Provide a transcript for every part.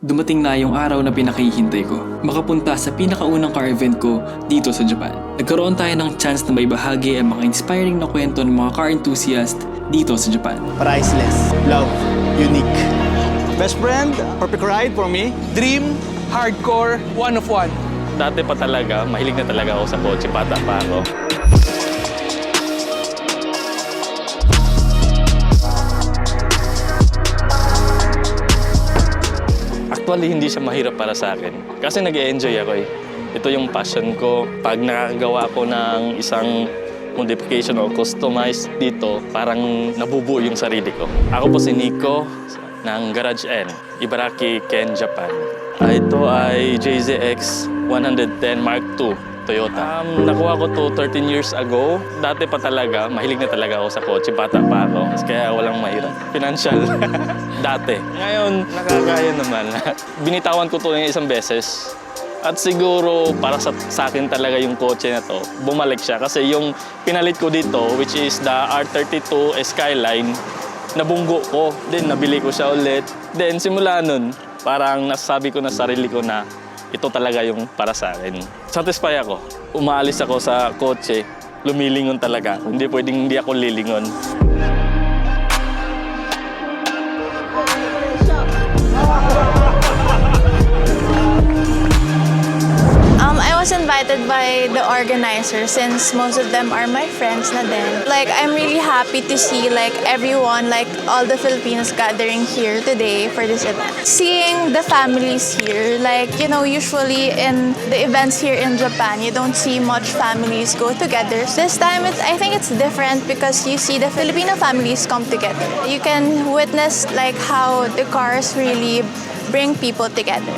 Dumating na yung araw na pinakahihintay ko, makapunta sa pinakaunang car event ko dito sa Japan. Nagkaroon tayo ng chance na may bahagi ang mga inspiring na kwento ng mga car enthusiast dito sa Japan. Priceless, love, unique. Best friend, perfect ride for me. Dream, hardcore, one of one. Dati pa talaga, mahilig na talaga ako sa kotse, bata pa ako. Actually, hindi siya mahirap para sa akin. Kasi nag-e-enjoy ako eh. Ito yung passion ko. Pag nakakagawa ko ng isang modification o customize dito, parang nabubuo yung sarili ko. Ako po si Nico ng Garage N, Ibaraki, Ken, Japan. Ito ay JZX 110 Mark II Toyota. Nakuha ko to 13 years ago. Dati pa talaga, mahilig na talaga ako sa kotse, bata pa ako. Kaya walang mahirap. Financial. Dati. Ngayon, nakakaya naman. Binitawan ko to ng isang beses. At siguro, para sa akin talaga yung kotse na to, bumalik siya. Kasi yung pinalit ko dito, which is the R32 Skyline, nabunggo ko. Then, nabili ko siya ulit. Then, simula nun, parang nasasabi ko na sarili ko na ito talaga yung para sa akin. Satisfy ako. Umaalis ako sa kotse, lumilingon talaga. Hindi pwedeng hindi ako lilingon. I was invited by the organizer since most of them are my friends na din. Like, I'm really happy to see like everyone, like all the Filipinos gathering here today for this event. Seeing the families here, like, you know, usually in the events here in Japan, you don't see much families go together. This time, I think it's different because you see the Filipino families come together. You can witness like how the cars really bring people together.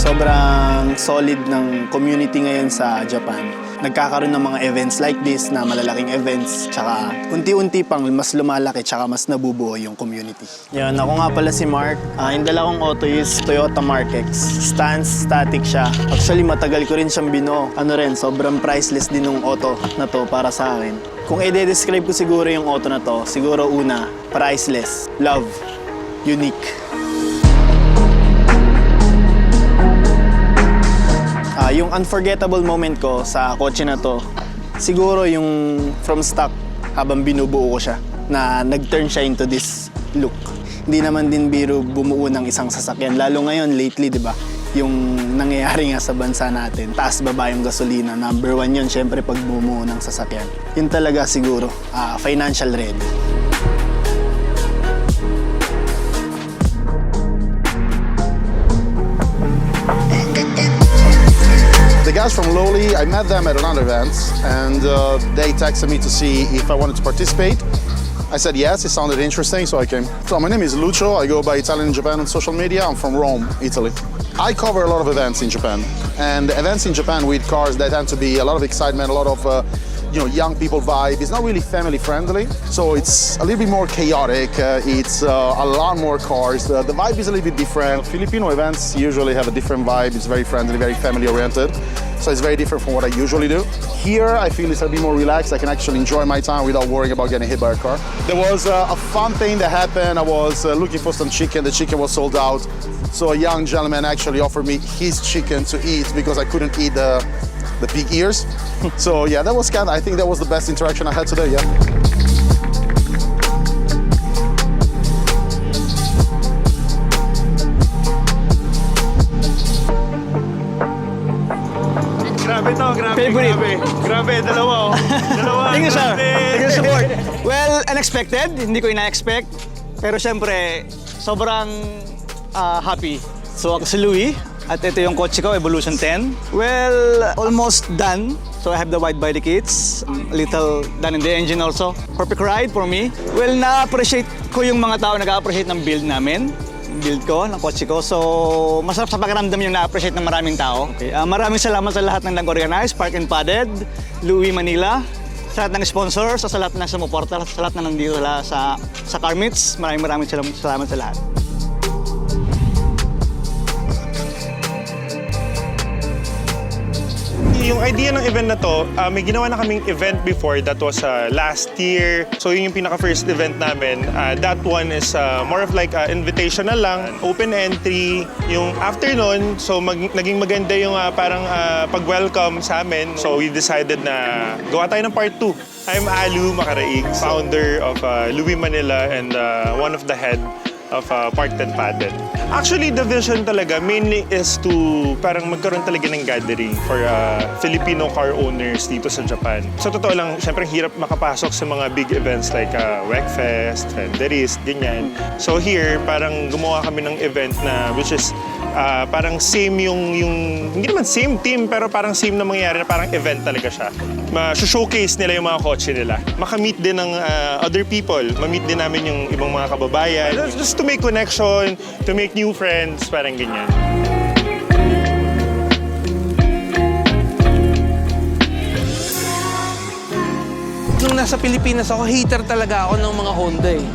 Sobrang solid ng community ngayon sa Japan. Nagkakaroon ng mga events like this na malalaking events, tsaka unti-unti pang mas lumalaki, tsaka mas nabubuo yung community. Yan, ako nga pala si Mark. Yung dalawang auto is Toyota Mark X. Stance, static siya. Actually, matagal ko rin siyang binuo. Sobrang priceless din ng auto na to para sa akin. Kung i-describe ko siguro yung auto na to, siguro una, priceless, love, unique. Yung unforgettable moment ko sa kotse na to, siguro yung from stock habang binubuo ko siya, na nag-turn siya into this look. Hindi naman din biro bumuo ng isang sasakyan, lalo ngayon lately, di ba? Yung nangyayari nga sa bansa natin, taas baba yung gasolina, number one yun, syempre pag bumuo ng sasakyan. Yun talaga siguro, financial ready. The guys from Loli, I met them at another event and they texted me to see if I wanted to participate. I said yes, it sounded interesting, so I came. So my name is Lucio, I go by Italian in Japan on social media. I'm from Rome, Italy. I cover a lot of events in Japan, and events in Japan with cars, they tend to be a lot of excitement, a lot of young people vibe. It's not really family friendly, so it's a little bit more chaotic. It's a lot more cars. The vibe is a little bit different. Filipino events usually have a different vibe. It's very friendly, very family oriented. So it's very different from what I usually do. Here, I feel it's a bit more relaxed. I can actually enjoy my time without worrying about getting hit by a car. There was a fun thing that happened. I was looking for some chicken. The chicken was sold out. So a young gentleman actually offered me his chicken to eat because I couldn't eat the pig ears. So yeah, that was I think that was the best interaction I had today, yeah. Grabe to, grabe. Favorite. Grabe, dalawa oh. Dalawa. Thank you, sir. Thank you, support. Well, unexpected. Hindi ko ina-expect. Pero syempre, sobrang happy. So ako si Louie. At ito yung kotse ko, Evolution 10. Well, almost done. So I have the wide body kits, a little done in the engine also. Perfect ride for me. Well, na-appreciate ko yung mga tao nag-appreciate ng build namin. Build ko, ng kotse ko. So, masarap sa pakiramdam yung na-appreciate ng maraming tao. Okay. Maraming salamat sa lahat ng nag-organize, Park and Padded, Louie Manila, Sa lahat ng sponsors, sa lahat ng sumuporta, sa lahat na nandito sa Car Meets, maraming salamat sa lahat. Yung idea ng event na to, may ginawa na kaming event before that was last year. So yun yung pinaka-first event namin. That one is more of like invitational lang, open entry. Yung after nun, so naging maganda yung parang pag-welcome sa amin. So we decided na gawa tayo ng part 2. I'm Alu Macaraig, founder of Louis Manila and one of the head of Parked and Padded. Actually, the vision talaga mainly is to parang magkaroon talaga ng gathering for Filipino car owners dito sa Japan. So totoo lang, syempre hirap makapasok sa mga big events like WECFest, Fenderis, ganyan. So here, parang gumawa kami ng event na which is parang same yung hindi naman same team pero parang same na mangyayari na parang event talaga siya. Ma-showcase nila yung mga kotse nila. Makamit din ng other people. Ma-meet din namin yung ibang mga kababayan. Just to make connection, to make new friends, parang ganyan. Nung nasa Pilipinas ako, hater talaga ako ng mga Honda eh.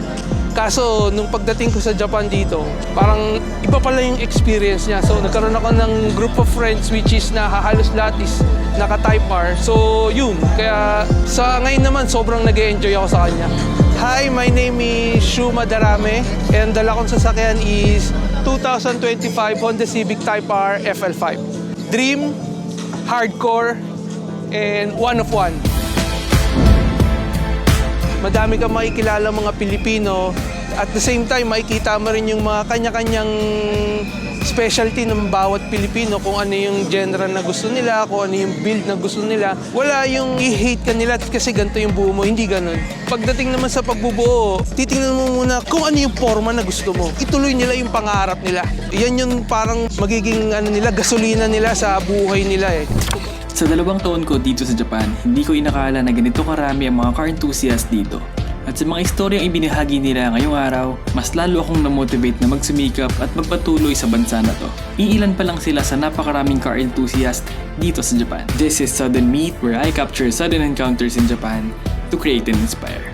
Kaso, nung pagdating ko sa Japan dito, parang iba pala yung experience niya. So, nagkaroon ako ng group of friends which is na halos lahat is naka-Type R. So, yun. Kaya sa ngayon naman, sobrang nag-e-enjoy ako sa kanya. Hi, my name is Shu Madarame and dala kong sasakyan is 2025 Honda Civic Type R FL5. Dream, hardcore, and one of one. Madami kang makikilala mga Pilipino. At the same time, makikita mo rin yung mga kanya-kanyang specialty ng bawat Pilipino, kung ano yung genre na gusto nila, kung ano yung build na gusto nila. Wala yung i-hate ka nila kasi ganito yung buo mo, hindi ganun. Pagdating naman sa pagbubuo, titingnan mo muna kung ano yung forma na gusto mo. Ituloy nila yung pangarap nila. Yan yung parang magiging gasolina nila sa buhay nila eh. Sa 2 taon ko dito sa Japan, hindi ko inakala na ganito karami ang mga car enthusiasts dito. At sa mga istoryang ibinahagi nila ngayong araw, mas lalo akong na-motivate na magsumikap at magpatuloy sa bansa na to. Iilan pa lang sila sa napakaraming car enthusiast dito sa Japan. This is Sudden Meet, where I capture sudden encounters in Japan to create and inspire.